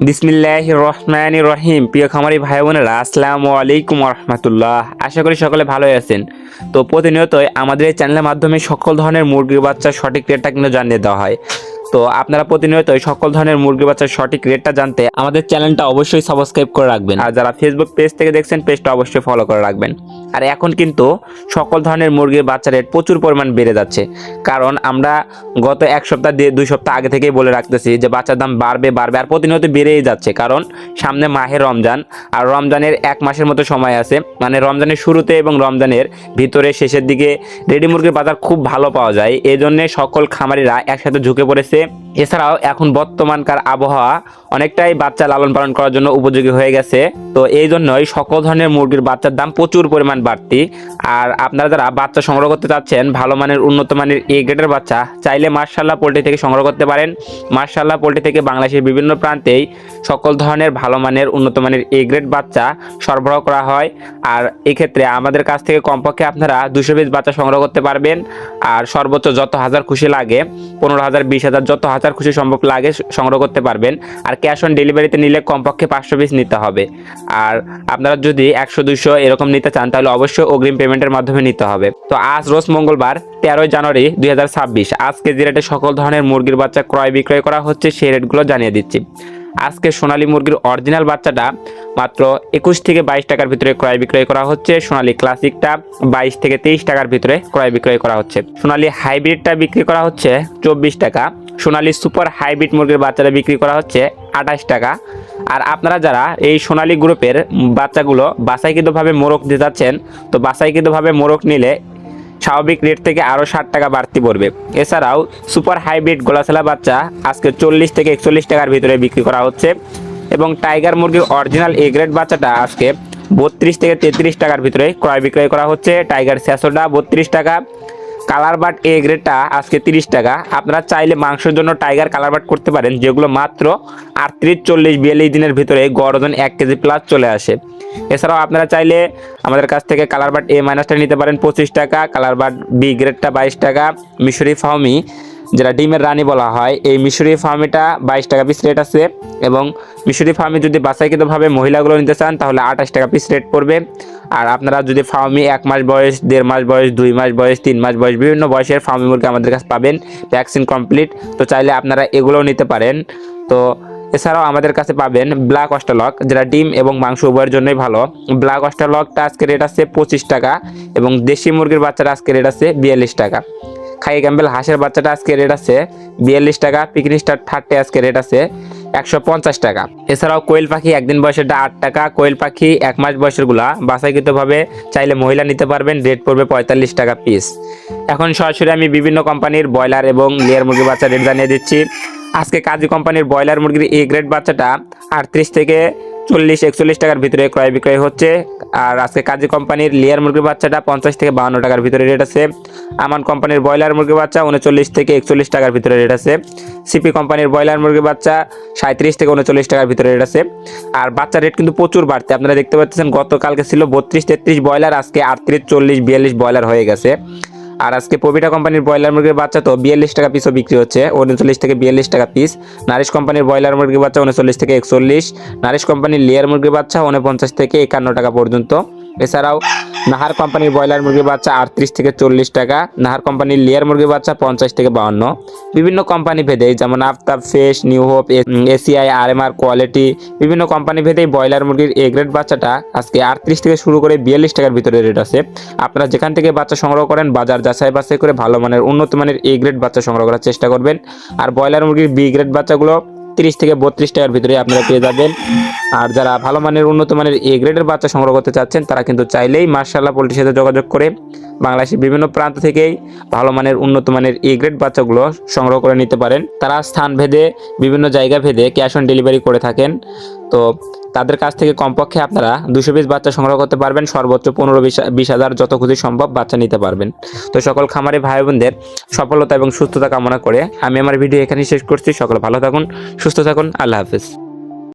বিসমিল্লাহির রহমানির রহিম। প্রিয় খামারি ভাই বোনেরা, আসসালামু আলাইকুম রহমতুল্লাহ। আশা করি সকলে ভালোই আছেন। তো প্রতিনিয়তই আমাদের এই চ্যানেলের মাধ্যমে সকল ধরনের মুরগির বাচ্চার সঠিক রেটটা কিন্তু জানিয়ে দেওয়া হয়। তো আপনারা প্রতিনিয়তই সকল ধরনের মুরগির বাচ্চার সঠিক রেটটা জানতে আমাদের চ্যানেলটা অবশ্যই সাবস্ক্রাইব করে রাখবেন, আর যারা ফেসবুক পেজ থেকে দেখছেন পেজটা অবশ্যই ফলো করে রাখবেন। আর এখন কিন্তু সকল ধরনের মুরগির বাচ্চা রেট প্রচুর পরিমাণ বেড়ে যাচ্ছে, কারণ আমরা গত এক সপ্তাহ 2 সপ্তাহ আগে থেকেই বলে রাখতেছি যে বাচ্চার দাম বাড়বে আর প্রতিনিয়ত বেড়েই যাচ্ছে। কারণ সামনে মাহে রমজান, আর রমজানের 1 মাসের মতো সময় আছে, মানে রমজানের শুরুতে এবং রমজানের ভিতরে শেষের দিকে রেডি মুরগির বাজার খুব ভালো পাওয়া যায়। এই জন্য সকল খামারিরা একসাথে ঝুঁকে পড়েছে। এছাড়াও এখন বর্তমানকার আবহাওয়া অনেকটাই বাচ্চা লালন পালন করার জন্য উপযোগী হয়ে গেছে। তো এই জন্যই সকল ধরনের মুরগির বাচ্চার দাম প্রচুর পরিমাণ বাড়তি। আর আপনারা যারা বাচ্চা সংগ্রহ করতে চাচ্ছেন ভালো মানের উন্নত মানের এ গ্রেডের বাচ্চা, চাইলে মার্শাল্লাহ পোল্ট্রি থেকে সংগ্রহ করতে পারেন। মার্শাল্লাহ পোল্ট্রি থেকে বাংলাদেশের বিভিন্ন প্রান্তেই সকল ধরনের ভালো মানের উন্নত মানের এ গ্রেড বাচ্চা সরবরাহ করা হয়। আর এক্ষেত্রে আমাদের কাছ থেকে কমপক্ষে আপনারা 200 পিস বাচ্চা সংগ্রহ করতে পারবেন। আর সর্বোচ্চ যত হাজার খুশি লাগে, 15,000 20,000 যত হাজার খুশি সম্ভব লাগে সংগ্রহ করতে পারবেন। আর ক্যাশ অন ডেলিভারিতে নিলে কমপক্ষে 500 পিস নিতে হবে। আর আপনারা যদি 100 200 এরকম নিতে চান তাহলে অবশ্যই অগ্রিম পেমেন্টের মাধ্যমে নিতে হবে। তো আজ রোজ মঙ্গলবার 13 জানুয়ারি 2026, আজকে যে রেটে সকল ধরনের মুরগির বাচ্চা ক্রয় বিক্রয় করা হচ্ছে সেই রেটগুলো জানিয়ে দিচ্ছি। আজকে সোনালী মুরগির অরিজিনাল বাচ্চাটা মাত্র 21 থেকে 22 টাকার ভিতরে ক্রয় বিক্রয় করা হচ্ছে। সোনালী ক্লাসিকটা 22 থেকে 23 টাকার ভিতরে ক্রয় বিক্রয় করা হচ্ছে। সোনালী হাইব্রিডটা বিক্রি করা হচ্ছে 24 টাকা। সোনালী সুপার হাইব্রিড মুরগির বাচ্চাটা বিক্রি করা হচ্ছে 28 টাকা। আর আপনারা যারা এই সোনালী গ্রুপের বাচ্চাগুলো বাছাইকৃতভাবে মোরগ দিতে যাচ্ছেন, তো বাছাইকৃতভাবে মোরগ নিলে স্বাভাবিক রেট থেকে আরও 60 টাকা বাড়তি পড়বে। এছাড়াও সুপার হাইব্রিড গোলাছালা বাচ্চা আজকে 40 থেকে 41 টাকার ভিতরে বিক্রি করা হচ্ছে। এবং টাইগার মুরগির অরিজিনাল এ গ্রেড বাচ্চাটা আজকে 32 থেকে 33 টাকার ভিতরে ক্রয় বিক্রয় করা হচ্ছে। টাইগার স্যাসোটা 32 টাকা। কালার বাট এ গ্রেডটা আজকে 30 টাকা। আপনারা চাইলে মাংসের জন্য টাইগার কালার বাট করতে পারেন, যেগুলো মাত্র 38 40 42 দিনের ভিতরে গড় ওজন 1 কেজি প্লাস চলে আসে। এছাড়াও আপনারা চাইলে আমাদের কাছ থেকে কালার বাট এ মাইনাসটা নিতে পারেন 25 টাকা। কালার বাট বি গ্রেডটা 22 টাকা। মিশরি ফার্মি, যেটা ডিমের রানী বলা হয়, এই মিশরি ফার্মিটা 22 টাকা পিস রেট আছে। এবং মিশরি ফার্মি যদি বাছাইকৃতভাবে মহিলাগুলো নিতে চান তাহলে 28 টাকা পিস রেট পড়বে। আর আপনারা যদি ফার্মি 1 মাস বয়স, 1.5 মাস বয়স, 2 মাস বয়স, 3 মাস বয়স, বিভিন্ন বয়সের ফার্মি মুরগি আমাদের কাছে পাবেন, ভ্যাকসিন কমপ্লিট। তো চাইলে আপনারা এগুলোও নিতে পারেন। তো এছাড়াও আমাদের কাছে পাবেন ব্ল্যাক অস্ট্রালক, যেটা ডিম এবং মাংস উভয়ের জন্যই ভালো। ব্ল্যাক অস্ট্রালকটা আজকে রেট আছে 25 টাকা। এবং দেশি মুরগির বাচ্চাটা আজকে রেট আছে 42 টাকা। খাই ক্যাম্বেল হাঁসের বাচ্চাটা আজকে রেট আছে 42 টাকা। পিকনিক স্টার থার্ডে আজকে রেট আছে 150 টাকা। এছাড়াও কোয়েল পাখি একদিন বয়সেরটা 8 টাকা। কোয়েল পাখি 1 মাস বয়সের গুলা বাছাইকৃতভাবে চাইলে মহিলা নিতে পারবেন, রেট পড়বে 45 টাকা পিস। এখন সরাসরি আমি বিভিন্ন কোম্পানির ব্রয়লার এবং লেয়ার মুরগির বাচ্চা রেট জানিয়ে দিচ্ছি। আজকে কাজী কোম্পানির ব্রয়লার মুরগির এ গ্রেড বাচ্চাটা 38 থেকে 40 41 টাকার ভিতরে ক্রয় বিক্রয় হচ্ছে। আর আজকে কাজী কোম্পানির লেয়ার মুরগির বাচ্চাটা 50 থেকে 52 টাকার ভিতরে রেট আছে। আমান কোম্পানির ব্রয়লার মুরগির বাচ্চা 39 থেকে 41 টাকার ভিতরে রেট আছে। সিপি কোম্পানির ব্রয়লার মুরগির বাচ্চা 37 থেকে 39 টাকার ভিতরে রেট আছে। আর বাচ্চার রেট কিন্তু প্রচুর বাড়তে, আপনারা দেখতে পাচ্ছেন গতকালকে ছিল 32 33 ব্রয়লার, আজকে 38 40 42 ব্রয়লার হয়ে গেছে। আর আজকে পবিটা কোম্পানির ব্রয়লার মুরগির বাচ্চা তো 42 টাকা পিসও বিক্রি হচ্ছে, 39 থেকে 42 টাকা পিস। নারিশ কোম্পানির ব্রয়লার মুরগির বাচ্চা 39 থেকে 41। নারিশ কোম্পানির লেয়ার মুরগির বাচ্চা 49 থেকে 51 টাকা পর্যন্ত। এছাড়াও নাহার কোম্পানির ব্রয়লার মুরগির বাচ্চা 38 থেকে 40 টাকা। নাহার কোম্পানির লেয়ার মুরগির বাচ্চা 50 থেকে 52। বিভিন্ন কোম্পানি ভেদে, যেমন আফতাব, ফেস, New Hope, ACI, RMR, Quality, বিভিন্ন কোম্পানি ভেদেই ব্রয়লার মুরগির এ গ্রেড বাচ্চাটা আজকে 38 থেকে শুরু করে 42 টাকার ভিতরে রেট আছে। আপনারা যেখান থেকে বাচ্চা সংগ্রহ করেন বাজার যাচাই বাছাই করে ভালো মানের উন্নত মানের এ গ্রেড বাচ্চা সংগ্রহ করার চেষ্টা করবেন। আর ব্রয়লার মুরগির বি গ্রেড বাচ্চাগুলো 30 থেকে 32 টাকার ভিতরে আপনারা পেয়ে যাবেন। আর যারা ভালো মানের উন্নত মানের এ গ্রেডের বাচ্চা সংগ্রহ করতে চাচ্ছেন তারা কিন্তু চাইলেই মার্শাল্লাহ পোল্ট্রির সাথে যোগাযোগ করে বাংলাদেশের বিভিন্ন প্রান্ত থেকেই ভালো মানের উন্নত মানের এ গ্রেড বাচ্চাগুলো সংগ্রহ করে নিতে পারেন। তারা স্থান ভেদে বিভিন্ন জায়গা ভেদে ক্যাশ অন ডেলিভারি করে থাকেন। তো তাদের কাছ থেকে কমপক্ষে আপনারা 200 পিস বাচ্চা সংগ্রহ করতে পারবেন, সর্বোচ্চ 15-20 হাজার যত খুশি সম্ভব বাচ্চা নিতে পারবেন। তো সকল খামারি ভাই বোনদের সফলতা এবং সুস্থতা কামনা করে আমি আমার ভিডিও এখানেই শেষ করছি। সকলে ভালো থাকুন, সুস্থ থাকুন, আল্লাহ হাফেজ।